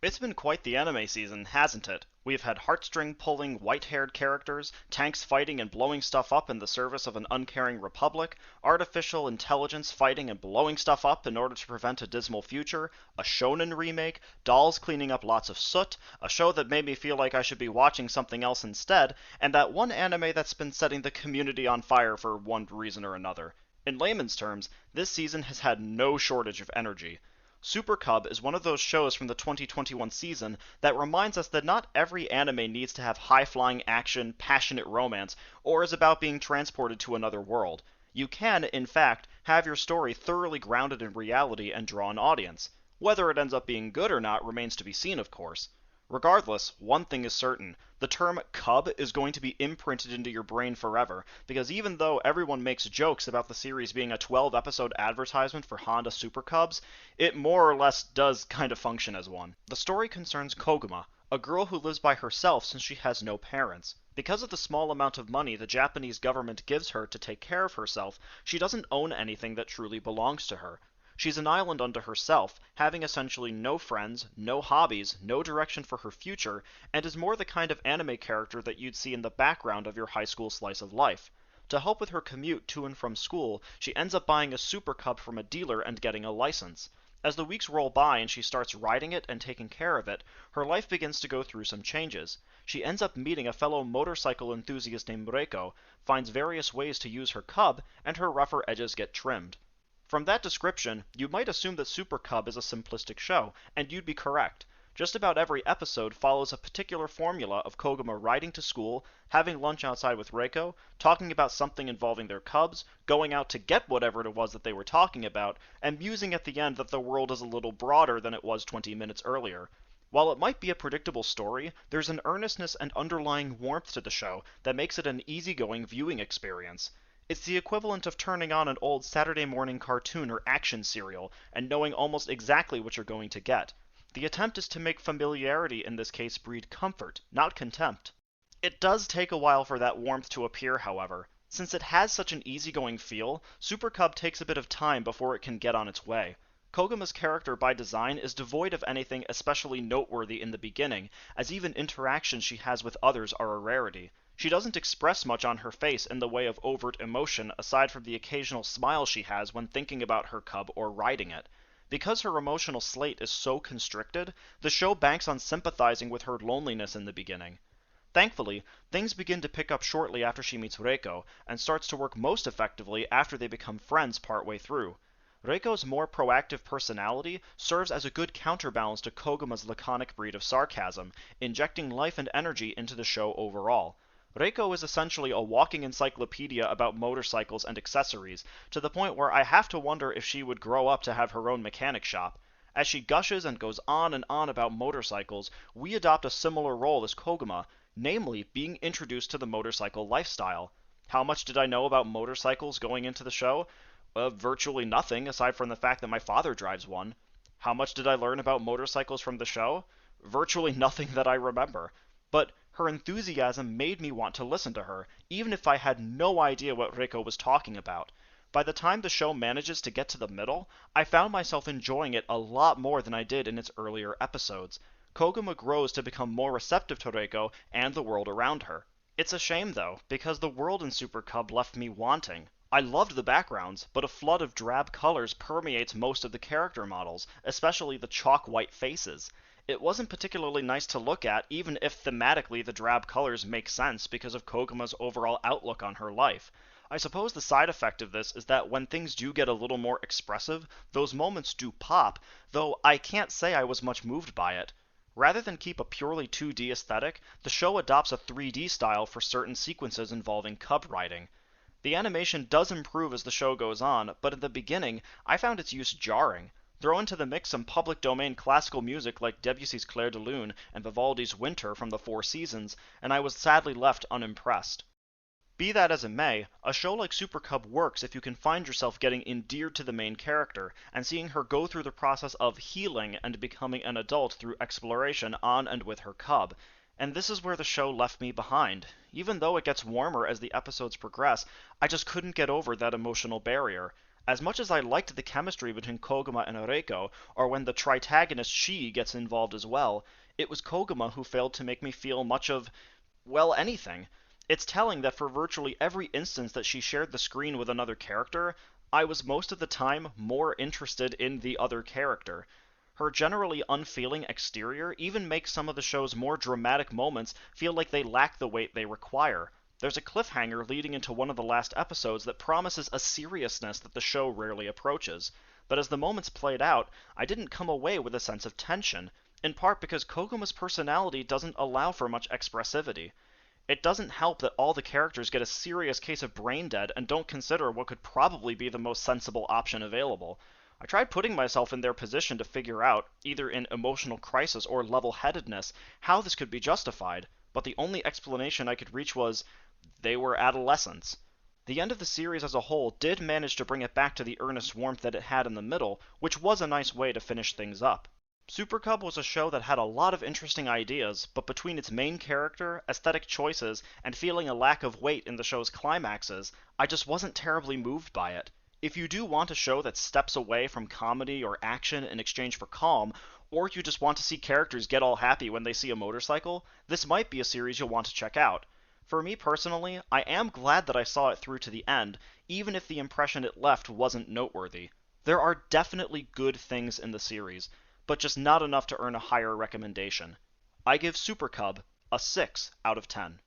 It's been quite the anime season, hasn't it? We've had heartstring-pulling, white-haired characters, tanks fighting and blowing stuff up in the service of an uncaring republic, artificial intelligence fighting and blowing stuff up in order to prevent a dismal future, a shonen remake, dolls cleaning up lots of soot, a show that made me feel like I should be watching something else instead, and that one anime that's been setting the community on fire for one reason or another. In layman's terms, this season has had no shortage of energy. Super Cub is one of those shows from the 2021 season that reminds us that not every anime needs to have high-flying action, passionate romance, or is about being transported to another world. You can, in fact, have your story thoroughly grounded in reality and draw an audience. Whether it ends up being good or not remains to be seen, of course. Regardless, one thing is certain. The term cub is going to be imprinted into your brain forever, because even though everyone makes jokes about the series being a 12-episode advertisement for Honda Super Cubs, it more or less does kind of function as one. The story concerns Koguma, a girl who lives by herself since she has no parents. Because of the small amount of money the Japanese government gives her to take care of herself, she doesn't own anything that truly belongs to her. She's an island unto herself, having essentially no friends, no hobbies, no direction for her future, and is more the kind of anime character that you'd see in the background of your high school slice of life. To help with her commute to and from school, she ends up buying a Super Cub from a dealer and getting a license. As the weeks roll by and she starts riding it and taking care of it, her life begins to go through some changes. She ends up meeting a fellow motorcycle enthusiast named Reiko, finds various ways to use her cub, and her rougher edges get trimmed. From that description, you might assume that Super Cub is a simplistic show, and you'd be correct. Just about every episode follows a particular formula of Koguma riding to school, having lunch outside with Reiko, talking about something involving their cubs, going out to get whatever it was that they were talking about, and musing at the end that the world is a little broader than it was 20 minutes earlier. While it might be a predictable story, there's an earnestness and underlying warmth to the show that makes it an easygoing viewing experience. It's the equivalent of turning on an old Saturday morning cartoon or action serial and knowing almost exactly what you're going to get. The attempt is to make familiarity in this case breed comfort, not contempt. It does take a while for that warmth to appear, however. Since it has such an easygoing feel, Super Cub takes a bit of time before it can get on its way. Koguma's character by design is devoid of anything especially noteworthy in the beginning, as even interactions she has with others are a rarity. She doesn't express much on her face in the way of overt emotion aside from the occasional smile she has when thinking about her cub or riding it. Because her emotional slate is so constricted, the show banks on sympathizing with her loneliness in the beginning. Thankfully, things begin to pick up shortly after she meets Reiko, and starts to work most effectively after they become friends partway through. Reiko's more proactive personality serves as a good counterbalance to Koguma's laconic breed of sarcasm, injecting life and energy into the show overall. Reiko is essentially a walking encyclopedia about motorcycles and accessories, to the point where I have to wonder if she would grow up to have her own mechanic shop. As she gushes and goes on and on about motorcycles, we adopt a similar role as Koguma, namely being introduced to the motorcycle lifestyle. How much did I know about motorcycles going into the show? Virtually nothing, aside from the fact that my father drives one. How much did I learn about motorcycles from the show? Virtually nothing that I remember. But her enthusiasm made me want to listen to her, even if I had no idea what Reiko was talking about. By the time the show manages to get to the middle, I found myself enjoying it a lot more than I did in its earlier episodes. Koguma grows to become more receptive to Reiko and the world around her. It's a shame though, because the world in Super Cub left me wanting. I loved the backgrounds, but a flood of drab colors permeates most of the character models, especially the chalk-white faces. It wasn't particularly nice to look at, even if thematically the drab colors make sense because of Koguma's overall outlook on her life. I suppose the side effect of this is that when things do get a little more expressive, those moments do pop, though I can't say I was much moved by it. Rather than keep a purely 2D aesthetic, the show adopts a 3D style for certain sequences involving cub riding. The animation does improve as the show goes on, but in the beginning, I found its use jarring. Throw into the mix some public domain classical music like Debussy's Clair de Lune and Vivaldi's Winter from the Four Seasons, and I was sadly left unimpressed. Be that as it may, a show like Super Cub works if you can find yourself getting endeared to the main character, and seeing her go through the process of healing and becoming an adult through exploration on and with her cub. And this is where the show left me behind. Even though it gets warmer as the episodes progress, I just couldn't get over that emotional barrier. As much as I liked the chemistry between Koguma and Reiko, or when the tritagonist Shi gets involved as well, it was Koguma who failed to make me feel much of, well, anything. It's telling that for virtually every instance that she shared the screen with another character, I was most of the time more interested in the other character. Her generally unfeeling exterior even makes some of the show's more dramatic moments feel like they lack the weight they require. There's a cliffhanger leading into one of the last episodes that promises a seriousness that the show rarely approaches. But as the moments played out, I didn't come away with a sense of tension, in part because Koguma's personality doesn't allow for much expressivity. It doesn't help that all the characters get a serious case of brain dead and don't consider what could probably be the most sensible option available. I tried putting myself in their position to figure out, either in emotional crisis or level-headedness, how this could be justified, but the only explanation I could reach was, they were adolescents. The end of the series as a whole did manage to bring it back to the earnest warmth that it had in the middle, which was a nice way to finish things up. Super Cub was a show that had a lot of interesting ideas, but between its main character, aesthetic choices, and feeling a lack of weight in the show's climaxes, I just wasn't terribly moved by it. If you do want a show that steps away from comedy or action in exchange for calm, or you just want to see characters get all happy when they see a motorcycle, this might be a series you'll want to check out. For me personally, I am glad that I saw it through to the end, even if the impression it left wasn't noteworthy. There are definitely good things in the series, but just not enough to earn a higher recommendation. I give Super Cub a 6 out of 10.